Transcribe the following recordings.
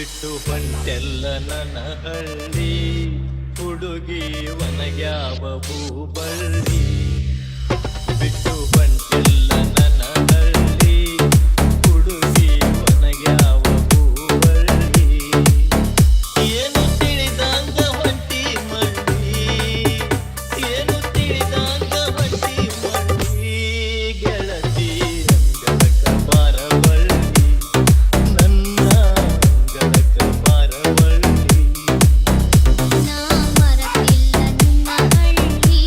ಬಿಟ್ಟು ಹೊಂಟೆಲ್ಲ ನನ್ನ ಹಳ್ಳಿ ಹುಡುಗಿ ಒನಗ್ಯಾವ ಬಳ್ಳಿ ಬಿಟ್ಟು ಹೊಂಟೆಲ್ಲ ನನ್ನ ಹಳ್ಳಿ ಹುಡುಗಿ ಒನಗ್ಯಾವ ಬಳ್ಳಿ ಏನು ತಿಳಿದಂಗ ಹೊಂಟಿ ಮಳ್ಳಿ ಏನು ತಿಳಿದಂಗ ಹೊಂಟಿ ಮಳ್ಳಿ ಗೆಳತಿ ಅಂಗಳಕ ಬಾರವಳ್ಳಿ ನನ್ನ ಅಂಗಳಕ ಬಾರವಳ್ಳಿ ನಾ ಮರತಿಲ್ಲ ನಿನ್ನ ಹಳ್ಳಿ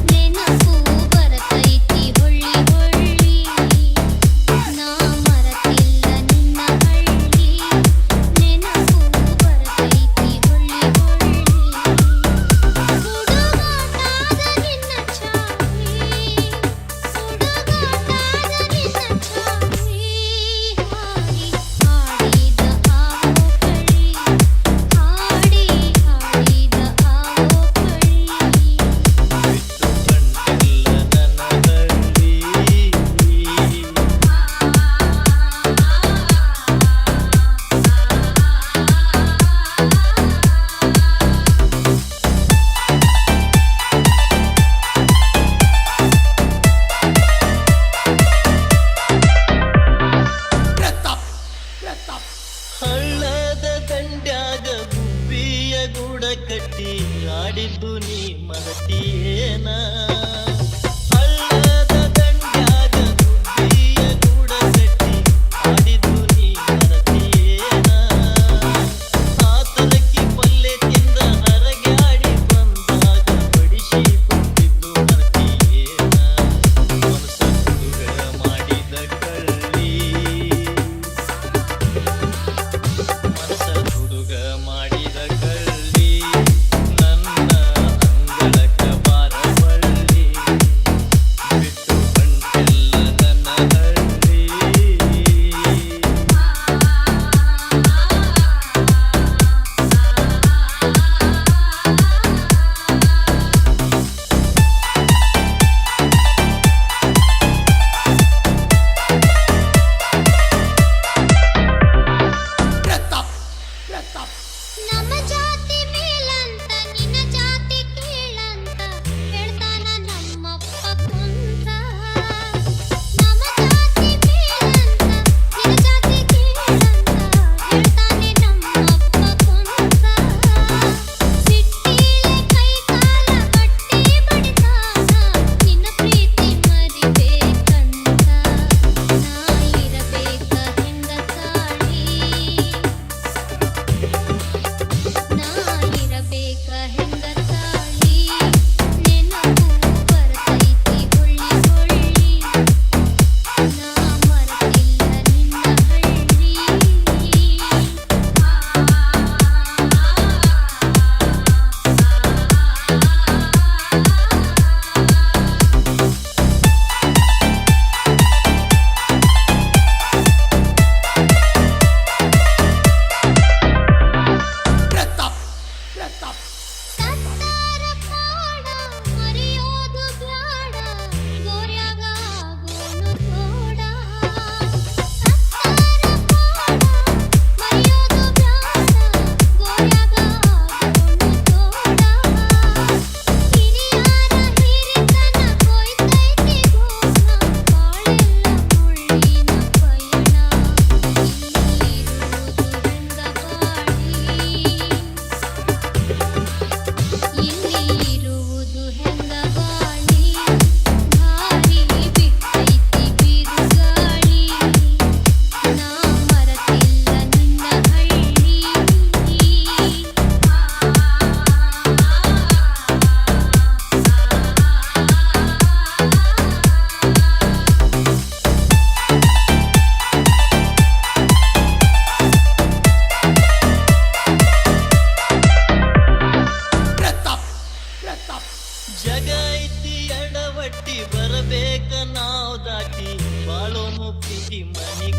ನೆನಪು ಬರತೈತಿ ಹೊಳ್ಳಿ ಹೊಳ್ಳಿ ನಾ ಮರತಿಲ್ಲ ನಿನ್ನ ಹಳ್ಳಿ ನೆನಪು ಬರತೈತಿ ಹೊಳ್ಳಿ ಹೊಳ್ಳಿ ಹುಡುಗಾಟಾದ ನಿನ್ನ ಚಾವಿ ಹುಡುಗಾಟಾದ ನಿನ್ನ ಚಾವಿ ಹಾಡಿ ಹಾಡಿದ ಆವೋ ಕಳಿ ಹಾಡಿ ಹಾಡಿದ ಆವೋ ಕಳಿ ಬಿಟ್ಟು ಹೊಂಟೆಲ್ಲ ನನ್ನ ಹಳ್ಳಿ ಹಳ್ಳದ ದಂಡ್ಯಾಗ ಗುಬ್ಬಿಯ ಗೂಡ ಕಟ್ಟಿ ಆಡಿದ್ದು ನೀ ಮರತಿಯೇನ ಹಳ್ಳದ ದಂಡ್ಯಾಗ ಗುಬ್ಬಿಯ ಗೂಡ ಕಟ್ಟಿ ಆಡಿದ್ದು ನೀ ಮರತಿಯೇನ ಆತಲಕ್ಕಿ ಪಲ್ಲೆ ತಿಂದ ಹರಗ್ಯಾಡಿ ಬಂದಾಗ ಬಡಿಸಿ ಕೊಟ್ಟಿದ್ದು ಮರತಿಯೇನ ಮನಸ ಹುಡುಗ ಮಾಡಿದ ಕಳ್ಳಿ ಮನಸ ಹುಡುಗ ಮಾಡಿದ ಕಳ್ಳಿ ನನ್ನ ಅಂಗಳಕ ಬಾರವಳ್ಳಿ ಬಿಟ್ಟು ಹೊಂಟೆಲ್ಲ ನನ್ನ ಹಳ್ಳಿ ನಮ್ಮ ಜಾತಿ ಮೇಲಂತ ನಿನ್ನ ಜಾತಿ ಕೀಳಂತ ಹೇಳ್ತಾನ ನಮ್ಮಪ್ಪ ಕುಂತ ನಮ್ಮ ಜಾತಿ ಮೇಲಂತ ನಿನ್ನ ಜಾತಿ ಕೀಳಂತ ಹೇಳ್ತಾನೆ ನಮ್ಮಪ್ಪ ಕುಂತ ಸಿಟ್ಟಿಲೆ ಕೈ ಕಾಲ ಬಟ್ಟಿ ಬಡಿತಾನ ನಿನ್ನ ಪ್ರೀತಿ ಮರಿಬೇಕಂತ ನಾ ಇರಬೇಕ ಹೆಂಗ ತಾಳಿ ನಾ ಇರಬೇಕ ಹೆಂಗ ತಾಳಿ ನೆನಪು ಬರತೈತಿ ಹೊಳ್ಳಿ ಹೊಳ್ಳಿ ನಾ ಮರತಿಲ್ಲ ನಿನ್ನ ಹಳ್ಳಿ ಸತ್ತಾರ ಕಾಡ ಮರೆಯೋದು ಬ್ಯಾಡ ಗೋರ್ಯಾಗ ಆಗೋನು ತೋಡ ಸತ್ತಾರ ಕಾಡ ಮರೆಯೋದು ಬ್ಯಾಡ ಗೋರ್ಯಾಗ ಆಗೋನು ತೋಡ ಹಿರಿಯಾರ ಹಿರಿತನ ಕೊಯ್ತೈತಿ ಗೋಣ ಬಾಳೆಲ್ಲ ಮುಳ್ಳಿನ ಪಯಣ ಇಲ್ಲಿ ಇರುವುದು ಹೆಂಗ ಬಾಳಿ ಭಾರಿ ಬಿಟ್ಟೈತಿ ಬಿರುಗಾಳಿ ನಾ ಮರತಿಲ್ಲ ನಿನ್ನ ಹಳ್ಳಿ ಜಗ ಐತಿ ಎಡವಟ್ಟಿ ಬರಬೇಕ ನಾವ್ ದಾಟಿ ಬಾಳೋನು ಪ್ರೀತಿ ಮನಿ